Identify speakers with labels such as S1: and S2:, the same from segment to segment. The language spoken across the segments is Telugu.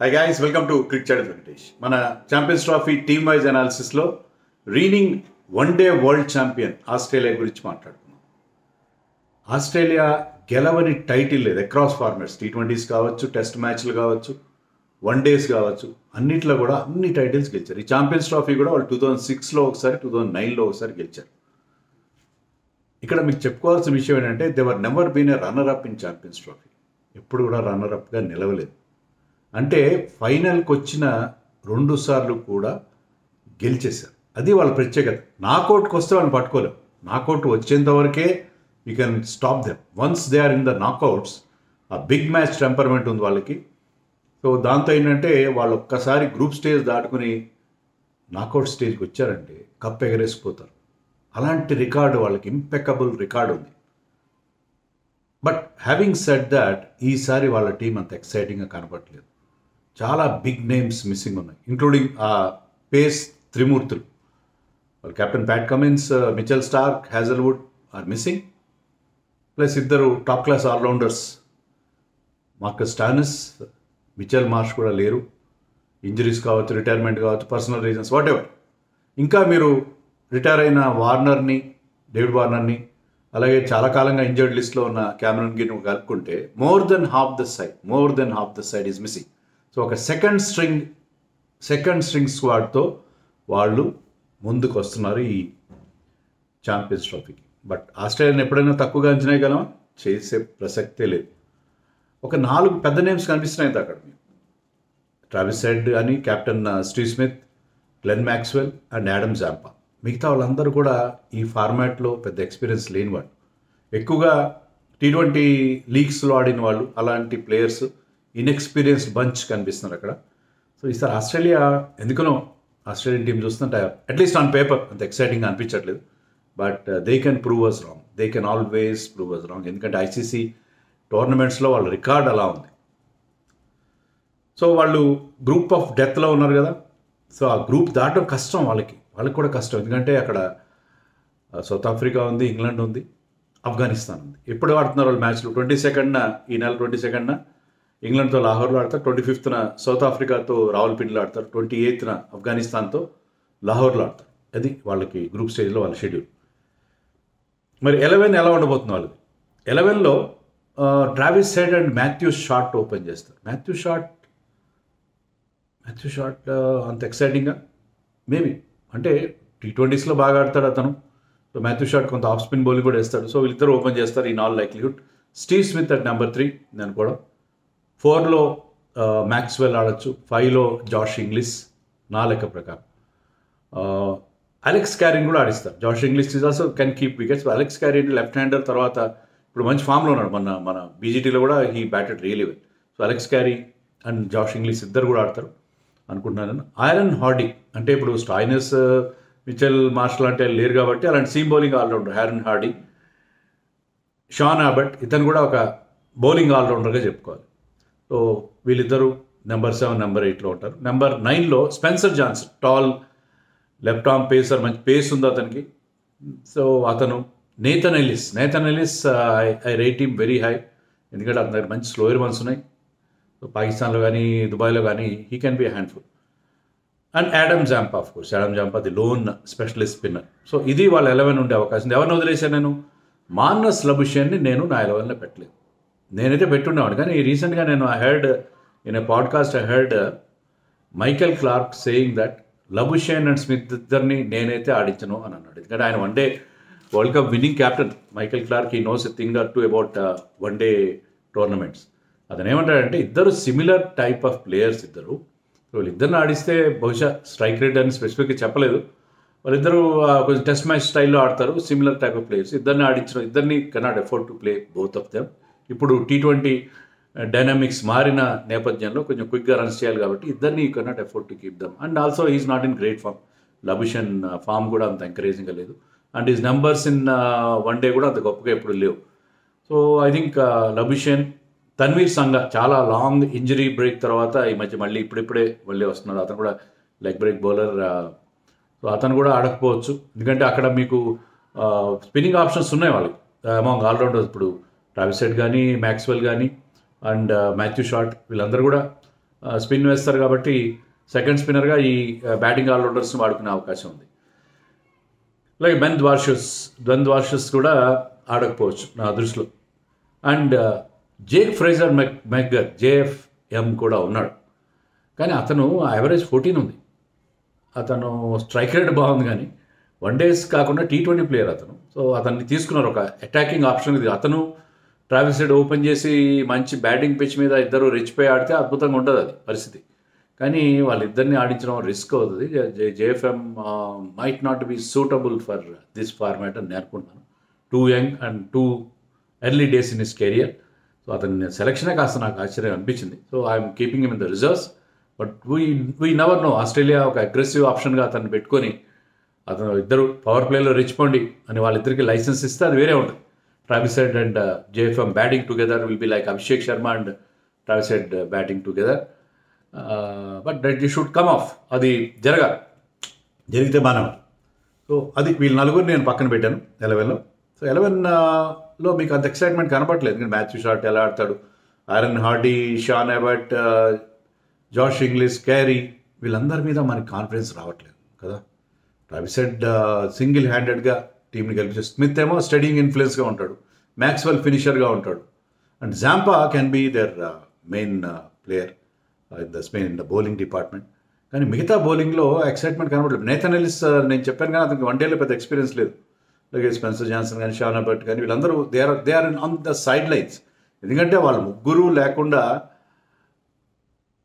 S1: Hi guys, welcome to Cricket Chat with Venkatesh. మన ఛాంపియన్స్ ట్రోఫీ టీమ్ వైజ్ అనాలిసిస్లో reigning one day world champion Australia గురించి మాట్లాడుకున్నాం. ఆస్ట్రేలియా గెలవని టైటిల్ లేదు అక్రాస్ ఫార్మాట్స్, T20s కావచ్చు, టెస్ట్ మ్యాచ్లు కావచ్చు, వన్ డేస్ కావచ్చు, అన్నిట్లో కూడా అన్ని టైటిల్స్ గెలిచారు. ఈ ఛాంపియన్స్ ట్రోఫీ కూడా వాళ్ళు 2006లో ఒకసారి, 2009లో ఒకసారి గెలిచారు. ఇక్కడ మీకు చెప్పుకోవాల్సిన విషయం ఏంటంటే they've never been a runner up in Champions Trophy. ఎప్పుడు కూడా రన్నర్ అప్గా నిలవలేదు. అంటే ఫైనల్కి వచ్చిన 2 సార్లు కూడా గెలిచేశారు. అది వాళ్ళ ప్రత్యేకత. నాకౌట్కి వస్తే వాళ్ళని పట్టుకోలేం. నాకౌట్ వచ్చేంత వరకే you can stop them. Once they are in the knockouts, ఆ బిగ్ మ్యాచ్ టెంపర్మెంట్ ఉంది వాళ్ళకి. సో దాంతో ఏంటంటే వాళ్ళు ఒక్కసారి గ్రూప్ స్టేజ్ దాటుకుని నాకౌట్ స్టేజ్కి వచ్చారంటే కప్ ఎగరేసిపోతారు. అలాంటి రికార్డు వాళ్ళకి, ఇంపెకబుల్ రికార్డు ఉంది. బట్ హ్యావింగ్ సెడ్ దాట్, ఈసారి వాళ్ళ టీం అంత ఎక్సైటింగ్గా కనపడలేదు. చాలా బిగ్ నేమ్స్ మిస్సింగ్ ఉన్నాయి, ఇంక్లూడింగ్ ఆ పేస్ త్రిమూర్తులు. వాళ్ళు captain Pat Cummins, Mitchell Starc, Hazlewood are missing. Plus ఇద్దరు top class allrounders, Marcus Stoinis, Mitchell Marsh కూడా లేరు. ఇంజరీస్ కావచ్చు, రిటైర్మెంట్ కావచ్చు, పర్సనల్ రీజన్స్, వాట్ ఎవర్. ఇంకా మీరు రిటైర్ అయిన డేవిడ్ వార్నర్ని, అలాగే చాలా కాలంగా ఇంజర్డ్ లిస్ట్లో ఉన్న క్యామరన్ గ్రీన్ కలుపుకుంటే more than half the side is missing. So ఒక సెకండ్ స్ట్రింగ్ స్క్వాడ్తో వాళ్ళు ముందుకు వస్తున్నారు ఈ ఛాంపియన్స్ ట్రోఫీకి. బట్ ఆస్ట్రేలియాని ఎప్పుడైనా తక్కువగా అంచనా గలం చేసే ప్రసక్తే లేదు. ఒక 4 పెద్ద నేమ్స్ కనిపిస్తున్నాయి అక్కడ మీకు. ట్రావిస్ హెడ్ అని, captain Steve Smith, Glenn Maxwell and Adam Zampa. మిగతా వాళ్ళందరూ కూడా ఈ ఫార్మాట్లో పెద్ద ఎక్స్పీరియన్స్ లేని వాళ్ళు, ఎక్కువగా T20 లీగ్స్లో ఆడిన వాళ్ళు. అలాంటి ప్లేయర్స్, ఇన్ఎక్స్పీరియన్స్డ్ బంచ్ కనిపిస్తున్నారు అక్కడ. సో ఈసారి ఆస్ట్రేలియా ఎందుకనో ఆస్ట్రేలియన్ టీం చూస్తుంటే అట్లీస్ట్ ఆన్ పేపర్ అంత ఎక్సైటింగ్గా అనిపించట్లేదు. But they can prove us wrong. They can always prove us wrong. ఎందుకంటే ICC టోర్నమెంట్స్లో వాళ్ళ రికార్డ్ అలా ఉంది. సో వాళ్ళు గ్రూప్ ఆఫ్ డెత్లో ఉన్నారు కదా. సో ఆ గ్రూప్ దాటం కష్టం వాళ్ళకి కూడా కష్టం. ఎందుకంటే అక్కడ సౌత్ ఆఫ్రికా ఉంది, ఇంగ్లాండ్ ఉంది, ఆఫ్ఘనిస్తాన్ ఉంది. ఎప్పుడు ఆడుతున్నారు వాళ్ళు మ్యాచ్లు? 22న, ఈ నెల 22న ఇంగ్లాండ్తో లాహోర్లో ఆడతారు, 25న సౌత్ ఆఫ్రికాతో రావల్పిండిలో ఆడతారు, 28న ఆఫ్ఘనిస్తాన్తో లాహోర్లో ఆడతారు. అది వాళ్ళకి గ్రూప్ స్టేజ్లో వాళ్ళ షెడ్యూల్. మరి 11 ఎలా ఉండబోతుంది వాళ్ళది? 11లో Travis Head and Matthew Short open చేస్తారు. మాథ్యూ షాట్ అంత ఎక్సైటింగ్గా మేబీ, అంటే T20స్లో బాగా ఆడతాడు అతను. సో మాథ్యూ షాట్ కొంత ఆఫ్ స్పిన్ బౌలింగ్ కూడా వేస్తాడు. సో వీళ్ళిద్దరు ఓపెన్ చేస్తారు ఈ 4 likelihood. Steve Smith at number 3 నేను కూడా. 4లో మ్యాక్స్వెల్ ఆడచ్చు, 5లో జాష్ ఇంగ్లిష్ నా లెక్క ప్రకారం. అలెక్స్ క్యారిన్ కూడా ఆడిస్తారు. Josh Inglis is also can keep wickets. Alex Carey left hander, తర్వాత ఇప్పుడు మంచి ఫామ్లో ఉన్నాడు. మన BGTలో కూడా he batted really well. So Alex Carey and Josh Inglis ఇద్దరు కూడా ఆడతారు అనుకుంటున్నాను. ఐరన్ హార్డీ అంటే ఇప్పుడు స్టాయినస్, మిచెల్ మార్ష్ లాంటి లేరు కాబట్టి అలాంటి seam bowling allrounder Aaron Hardie. Sean Abbott, ఇతను కూడా ఒక బౌలింగ్ ఆల్రౌండర్గా చెప్పుకోవాలి. సో వీళ్ళిద్దరూ నెంబర్ 7, నెంబర్ 8లో ఉంటారు. నెంబర్ 9లో Spencer Johnson, tall left arm pacer, మంచి పేస్ ఉంది అతనికి. సో అతను Nathan Ellis I rate him very high. ఎందుకంటే అతని దగ్గర మంచి స్లోయర్ వన్స్ ఉన్నాయి. సో పాకిస్తాన్లో కానీ, దుబాయ్లో కానీ he can be handful. And Adam Zampa, of course Adam Zampa the loan specialist spinner. So ఇది వాళ్ళ 11 ఉండే అవకాశం ఉంది. ఎవరిని వదిలేశాను నేను? మార్నస్ లబుషేన్ని నేను నా 11లో పెట్టలేదు. నేనైతే పెట్టుండేవాడు, కానీ రీసెంట్గా నేను I heard in a podcast, I heard Michael Clarke saying that Labuschagne and Smith ఇద్దరిని నేనైతే ఆడించను అని అన్నాడు. ఎందుకంటే ఆయన one day world cup winning captain Michael Clarke. He knows a thing or two about one day tournaments. అతను ఏమంటాడంటే ఇద్దరు సిమిలర్ టైప్ ఆఫ్ ప్లేయర్స్ ఇద్దరు. వీళ్ళిద్దరిని ఆడిస్తే బహుశా స్ట్రైక్ రేట్ అని స్పెసిఫిక్గా చెప్పలేదు. వాళ్ళిద్దరూ కొంచెం టెస్ట్ మ్యాచ్ స్టైల్లో ఆడతారు, సిమిలర్ టైప్ ఆఫ్ ప్లేయర్స్. ఇద్దరిని cannot afford to play both of them. ఇప్పుడు T20 డైనామిక్స్ మారిన నేపథ్యంలో కొంచెం క్విక్గా రన్స్ చేయాలి కాబట్టి ఇద్దరిని cannot afford to keep them. And also is not in great form. Labuschagne form కూడా అంత ఎంకరేజింగ్గా లేదు. And is numbers in one day కూడా అంత గొప్పగా ఎప్పుడు లేవు. So I think Labuschagne, Tanveer Sangha చాలా లాంగ్ ఇంజరీ బ్రేక్ తర్వాత ఈ మధ్య ఇప్పుడిప్పుడే వస్తున్నాడు. అతను కూడా లెగ్ బ్రేక్ బౌలర్. సో అతను కూడా ఆడకపోవచ్చు, ఎందుకంటే అక్కడ మీకు స్పిన్నింగ్ ఆప్షన్స్ ఉన్నాయి వాళ్ళకి అమాంగ్ ఆల్రౌండర్స్. ఇప్పుడు ట్రావిస్ హెడ్ కానీ, మ్యాక్స్వెల్ కానీ అండ్ మాథ్యూ షాట్, వీళ్ళందరూ కూడా స్పిన్ వేస్తారు కాబట్టి సెకండ్ స్పిన్నర్గా ఈ బ్యాటింగ్ ఆల్రౌండర్స్ని వాడుకునే అవకాశం ఉంది. అలాగే ద్వంద్ వార్షస్ కూడా ఆడకపోవచ్చు నా దృష్టిలో. And Jake Fraser McGurk JFM కూడా ఉన్నాడు, కానీ అతను యావరేజ్ 14 ఉంది. అతను స్ట్రైక్ రేట్ బాగుంది, కానీ వన్డేస్ కాకుండా T20 ప్లేయర్ అతను. సో అతన్ని తీసుకున్నారు ఒక అటాకింగ్ ఆప్షన్. ఇది అతను ట్రావిస్ హెడ్ ఓపెన్ చేసి మంచి బ్యాటింగ్ పిచ్ మీద ఇద్దరు రెచ్చిపోయి ఆడితే అద్భుతంగా ఉంటుంది అది పరిస్థితి. కానీ వాళ్ళిద్దరిని ఆడించడం రిస్క్ అవుతుంది. JFM might not be suitable for this format అని నేను అనుకుంటున్నాను. Two young and too early days in his career. So అతని సెలక్షనే కాస్త నాకు ఆశ్చర్యం అనిపించింది. So I'm keeping him in the reserves. But we never know. Australia ఒక అగ్రెసివ్ ఆప్షన్గా అతన్ని పెట్టుకొని అతను ఇద్దరు పవర్ ప్లేలో రెచ్చిపోండి అని వాళ్ళిద్దరికి లైసెన్స్ ఇస్తే అది వేరే ఉంటుంది. Travis Head and JFM batting together will be like Abhishek Sharma and Travis head batting together. But that you should come of. అది జరిగితే బాగానే ఉంటుంది. సో అది వీళ్ళు నలుగురు నేను పక్కన పెట్టాను 11లో. సో 11లో మీకు అంత ఎక్సైట్మెంట్ కనపడలేదు, ఎందుకంటే మాథ్యూ షార్ట్ ఎలా ఆడతాడు, Aaron Hardie, Sean Abbott, Josh Inglis, Carey, వీళ్ళందరి మీద మనకి కాన్ఫిడెన్స్ రావట్లేదు కదా. ట్రావిస్ హెడ్ సింగిల్ హ్యాండెడ్గా టీంని గెలిపించారు. స్మిత్ ఏమో స్టడీయింగ్ ఇన్ఫ్లుయెన్స్గా ఉంటాడు, మ్యాక్స్వెల్ ఫినిషర్గా ఉంటాడు, and Zampa can be their main player in the bowling department. కానీ మిగతా బౌలింగ్లో ఎక్సైట్మెంట్ కనబడలేదు. నేథన్ ఎలిస్ నేను చెప్పాను కానీ అతనికి వన్డేలో పెద్ద ఎక్స్పీరియన్స్ లేదు. అలాగే స్పెన్సర్ జాన్సన్ కానీ షాన్ ఎబర్ట్ కానీ వీళ్ళందరూ they are on the side lines. ఎందుకంటే వాళ్ళు ముగ్గురు లేకుండా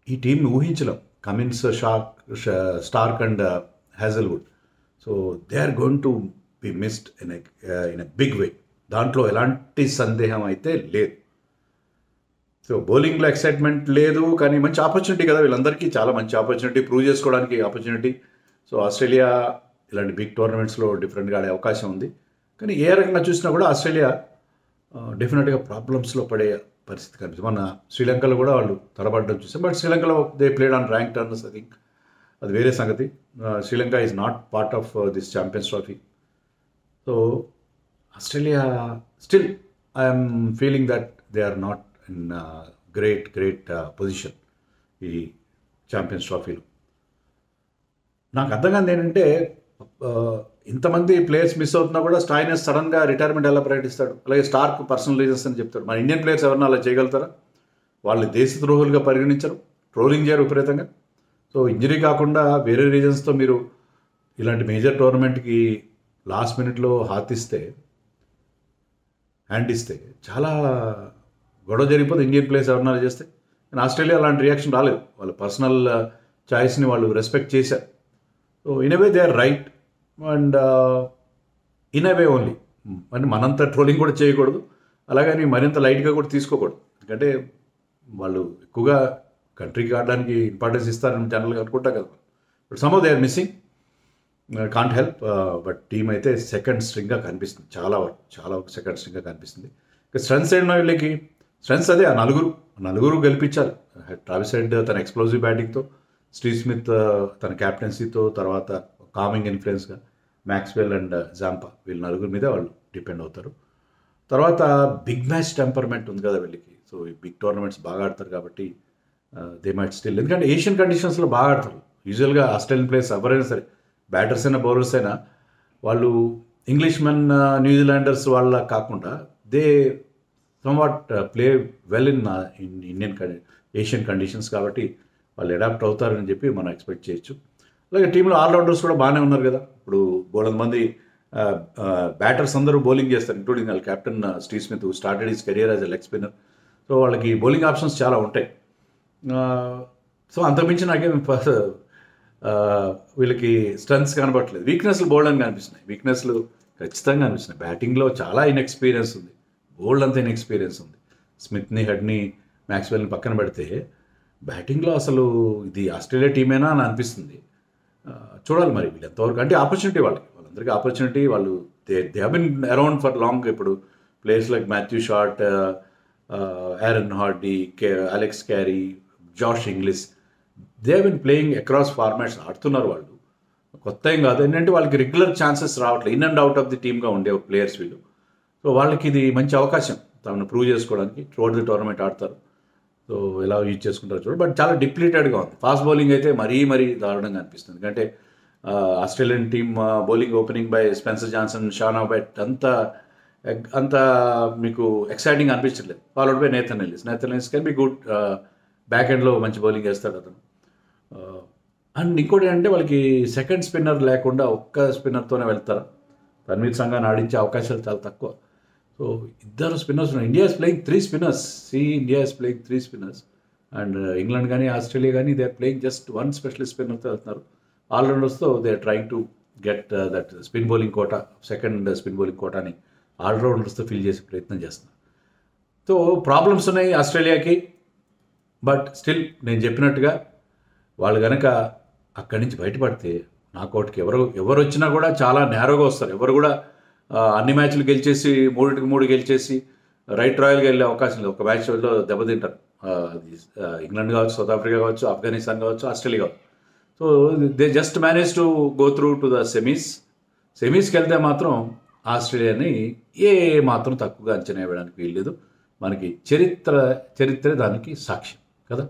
S1: ఈ టీంని ఊహించలేం. Cummins, Starc and Hazlewood. So they are going to be missed in a big way. దాంట్లో ఎలాంటి సందేహం అయితే లేదు. సో బౌలింగ్లో ఎక్సైట్మెంట్ లేదు, కానీ మంచి ఆపర్చునిటీ కదా వీళ్ళందరికీ, చాలా మంచి ఆపర్చునిటీ, ప్రూవ్ చేసుకోవడానికి ఆపర్చునిటీ. సో ఆస్ట్రేలియా ఇలాంటి బిగ్ టోర్నమెంట్స్లో డిఫరెంట్గా ఆడే అవకాశం ఉంది. కానీ ఏ రకంగా చూసినా కూడా ఆస్ట్రేలియా డెఫినెట్గా ప్రాబ్లమ్స్లో పడే పరిస్థితి కనిపిస్తుంది. మన శ్రీలంకలో కూడా వాళ్ళు తడబడడం చూసాం. బట్ శ్రీలంకలో they played on rank turns. I think అది వేరే సంగతి. Sri Lanka is not part of this Champions Trophy. So Australia still I'm feeling that they are not in great position ఈ ఛాంపియన్స్ ట్రోఫీలో. నాకు అర్థం కాదు ఏంటంటే ఇంతమంది ప్లేయర్స్ మిస్ అవుతున్నా కూడా స్టాయినస్ సడన్గా రిటైర్మెంట్ ఎలా ప్రకటిస్తాడు. అలాగే స్టార్క్ పర్సనల్ రీజన్స్ అని చెప్తాడు. మన ఇండియన్ ప్లేయర్స్ ఎవరన్నా అలా చేయగలుగుతారా? వాళ్ళు దేశద్రోహులుగా పరిగణించరు, ట్రోలింగ్ చేయరు విపరీతంగా. సో ఇంజరీ కాకుండా వేరే రీజన్స్తో మీరు ఇలాంటి మేజర్ టోర్నమెంట్కి లాస్ట్ మినిట్లో హ్యాండ్ ఇస్తే చాలా గొడవ జరిగిపోతే ఇండియన్ ప్లేయర్స్ ఎవరన్నా చేస్తే. కానీ ఆస్ట్రేలియా అలాంటి రియాక్షన్ రాలేదు. వాళ్ళ పర్సనల్ చాయిస్ని వాళ్ళు రెస్పెక్ట్ చేశారు. So in a way they are right and in a way only. అంటే మనంత ట్రోలింగ్ కూడా చేయకూడదు, అలాగని మరింత లైట్గా కూడా తీసుకోకూడదు. ఎందుకంటే వాళ్ళు ఎక్కువగా కంట్రీకి ఆడడానికి ఇంపార్టెన్స్ ఇస్తారని జనరల్గా అనుకుంటా కదా. But some they are missing, can't help. But team అయితే సెకండ్ స్ట్రింగ్గా కనిపిస్తుంది, చాలా వరకు సెకండ్ స్ట్రింగ్గా కనిపిస్తుంది. ఇక స్ట్రెంత్స్ ఏంటో వీళ్ళకి, స్ట్రెంత్స్ అదే ఆ నలుగురు గెలిపించాలి. ట్రావిస్ హెడ్ తన ఎక్స్ప్లోజివ్ బ్యాటింగ్తో, స్టీవ్ స్మిత్ తన క్యాప్టెన్సీతో, తర్వాత కామింగ్ ఇన్ఫ్లుయెన్స్గా మ్యాక్స్వెల్ అండ్ జాంపా, వీళ్ళ నలుగురి మీద వాళ్ళు డిపెండ్ అవుతారు. తర్వాత బిగ్ మ్యాచ్ టెంపర్మెంట్ ఉంది కదా వీళ్ళకి. సో ఈ బిగ్ టోర్నమెంట్స్ బాగా ఆడతారు కాబట్టి దే మైట్ స్టిల్, ఎందుకంటే ఏషియన్ కండిషన్స్లో బాగా ఆడతారు. యూజువల్గా ఆస్ట్రేలియన్ ప్లేయర్స్ ఎవరైనా సరే, బ్యాటర్స్ అయినా బౌలర్స్ అయినా, వాళ్ళు ఇంగ్లీష్ మెన్ న్యూజిలాండర్స్ వాళ్ళ కాకుండా they somewhat play well in Asian conditions. కాబట్టి వాళ్ళు అడాప్ట్ అవుతారని చెప్పి మనం ఎక్స్పెక్ట్ చేయొచ్చు. అలాగే టీంలో ఆల్రౌండర్స్ కూడా బాగానే ఉన్నారు కదా. ఇప్పుడు బోలెడు మంది బ్యాటర్స్ అందరూ బౌలింగ్ చేస్తారు, ఇంక్లూడింగ్ వాళ్ళ captain Steve Smith, started his career as a leg spinner. So వాళ్ళకి బౌలింగ్ ఆప్షన్స్ చాలా ఉంటాయి. సో అంతకుమించి నాకేం వీళ్ళకి స్ట్రెంత్స్ కనబడట్లేదు, వీక్నెస్లు బోల్డ్ అని కనిపిస్తున్నాయి. వీక్నెస్లు ఖచ్చితంగా కనిపిస్తున్నాయి. బ్యాటింగ్లో చాలా ఇన్ఎక్స్పీరియన్స్ ఉంది, బోల్డ్ అంతా ఇన్ఎక్స్పీరియన్స్ ఉంది. స్మిత్ని, హెడ్ని, మ్యాక్స్వెల్ని పక్కన పెడితే బ్యాటింగ్లో అసలు ఇది ఆస్ట్రేలియా టీమేనా అని అనిపిస్తుంది. చూడాలి మరి వీళ్ళు ఎంతవరకు, అంటే ఆపర్చునిటీ వాళ్ళందరికీ ఆపర్చునిటీ. వాళ్ళు they have been around for long. ఇప్పుడు players like Matthew Short, Aaron Hardie, Alex Carey, Josh Inglis, they have been playing across formats, ఆడుతున్నారు వాళ్ళు. కొత్త ఏం కాదు, ఏంటంటే వాళ్ళకి రెగ్యులర్ ఛాన్సెస్ రావట్లేదు. In and out of the టీమ్గా ఉండే ప్లేయర్స్ వీళ్ళు. సో వాళ్ళకి ఇది మంచి అవకాశం తమను ప్రూవ్ చేసుకోవడానికి. త్రూఅవుట్ ది టోర్నమెంట్ ఆడతారు. సో ఎలా యూజ్ చేసుకుంటారో చూడండి. బట్ చాలా డిప్లీటెడ్గా ఉంది. ఫాస్ట్ బౌలింగ్ అయితే మరీ దారుణంగా అనిపిస్తుంది. ఎందుకంటే Australian team bowling opening by Spencer Johnson, Sean Abbott అంత మీకు ఎక్సైటింగ్ అనిపించట్లేదు. Followed by Nathan Ellis can be good. Back ఎండ్లో మంచి బౌలింగ్ వేస్తాడు అతను. అండ్ ఇంకోటి ఏంటంటే వాళ్ళకి సెకండ్ స్పిన్నర్ లేకుండా ఒక్క స్పిన్నర్తోనే వెళ్తారు. పర్మీత్ సంఘాన్ని ఆడించే అవకాశాలు చాలా తక్కువ. సో ఇద్దరు స్పిన్నర్స్ ఉన్నారు. India is playing 3 spinners. India is playing 3 spinners. And England కానీ ఆస్ట్రేలియా కానీ they are playing just 1 specialist స్పిన్నర్తో వెళ్తున్నారు. ఆల్రౌండర్స్తో they are trying to get that spin bowling quota, second spin bowling కోటాని ఆల్రౌండర్స్తో ఫిల్ చేసే ప్రయత్నం చేస్తున్నారు. సో ప్రాబ్లమ్స్ ఉన్నాయి ఆస్ట్రేలియాకి. బట్ స్టిల్ నేను చెప్పినట్టుగా వాళ్ళు కనుక అక్కడి నుంచి బయటపడితే నాకౌట్కి ఎవరు వచ్చినా కూడా చాలా నేరోగా వస్తారు. ఎవరు కూడా అన్ని మ్యాచ్లు గెలిచేసి 3-3 గెలిచేసి రైట్ రాయల్గా వెళ్ళే అవకాశం లేదు. ఒక మ్యాచ్లో దెబ్బతింటారు. ఇంగ్లాండ్ కావచ్చు, సౌత్ ఆఫ్రికా కావచ్చు, ఆఫ్ఘనిస్తాన్ కావచ్చు, ఆస్ట్రేలియా కావచ్చు. So they just manage to go through to the సెమీస్కి వెళ్తే మాత్రం ఆస్ట్రేలియాని మాత్రం తక్కువగా అంచనా వేయడానికి వీల్లేదు. మనకి చరిత్ర దానికి సాక్ష్యం కదా.